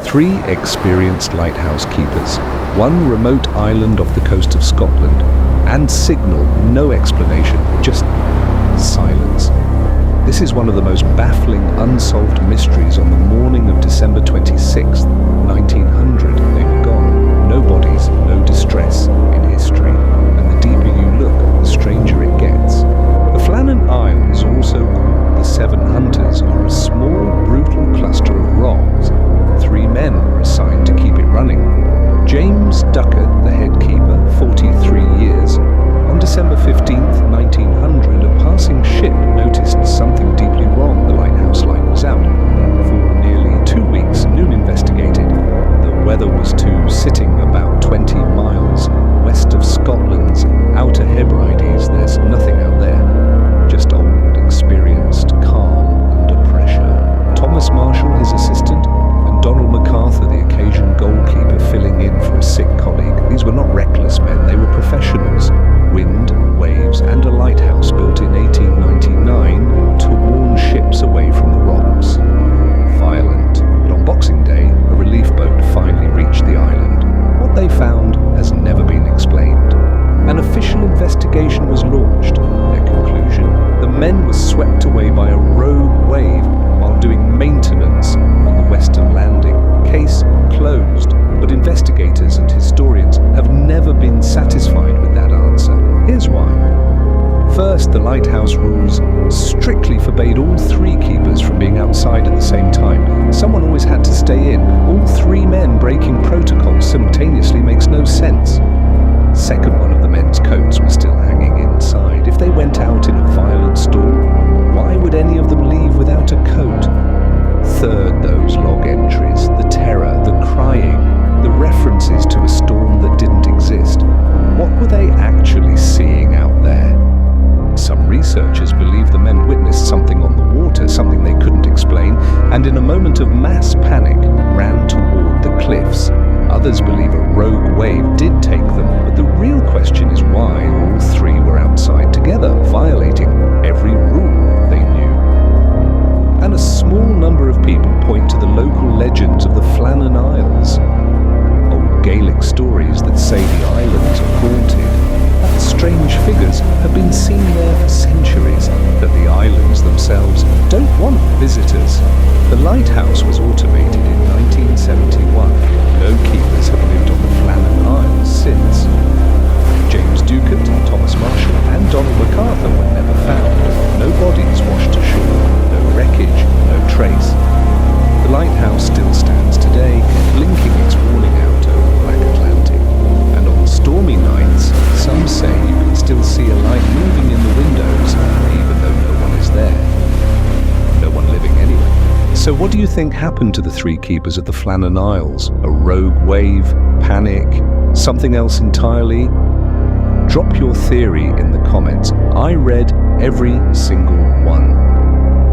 Three experienced lighthouse keepers, one remote island off the coast of Scotland, and signal, no explanation, just silence. This is one of the most baffling unsolved mysteries. On the morning of December 26th, 1900, they were gone. No bodies, no distress in history. And the deeper you look, the stranger it gets. The Flannan Isles, also called the Seven Hunters, are a small, brutal cluster of rocks. 3 men were assigned to keep it running. James Ducat, the head keeper, 43 years. On December 15th, 1900, a passing ship noticed something deeply wrong. The lighthouse light was out. For nearly 2 weeks, Noon investigated. The weather was too, sitting about 20 miles west of Scotland's Outer Hebrides. There's nothing out there. Just old, experienced, calm, under pressure. Thomas Marshall, his assistant, and Donald MacArthur, the occasion goalkeeper, filling in for a sick colleague. These were not reckless men, they were professionals. Wind, waves, and a lighthouse built in 1899 to warn ships away from the rocks. Violent. But on Boxing Day, a relief boat finally reached the island. What they found has never been explained. An official investigation was launched. Their conclusion: the men were swept away by a rogue wave while doing maintenance on the western landing. Case closed. But investigators and historians have never been satisfied with that answer. Here's why. First, the lighthouse rules strictly forbade all 3 keepers from being outside at the same time. Someone always had to stay in. All 3 men breaking protocols simultaneously makes no sense. Second, one of the men's coats was still hanging inside. If they went out in a violent storm, why would any of them leave without a coat? Third, those log entries, the terror, the crying, the references to a storm that didn't exist. What were they actually seeing out there? Some researchers believe the men witnessed something on the water, something they couldn't explain, and in a moment of mass panic, ran toward the cliffs. Others believe a rogue wave did take them, but the real question is why all 3 were outside together, violating every rule they knew. And a small number of people point to the local legends of the Flannan Isles. Old Gaelic stories that say the islands are haunted, that strange figures have been seen there for centuries, that the islands themselves don't want visitors. The lighthouse was automated in 1971. No keepers have lived on the Flannan Isles since. James Ducat, Thomas Marshall, and Donald MacArthur were never found. No bodies washed ashore, no wreckage, no trace. The lighthouse still stands today, blinking its warning out over the Black Atlantic. And on stormy nights, some say you can still see a light moving in the windows, even though no one is there. No one living anyway. So what do you think happened to the 3 keepers at the Flannan Isles? A rogue wave? Panic? Something else entirely? Drop your theory in the comments. I read every single one.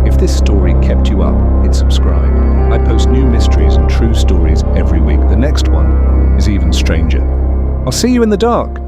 If this story kept you up, hit subscribe. I post new mysteries and true stories every week. The next one is even stranger. I'll see you in the dark.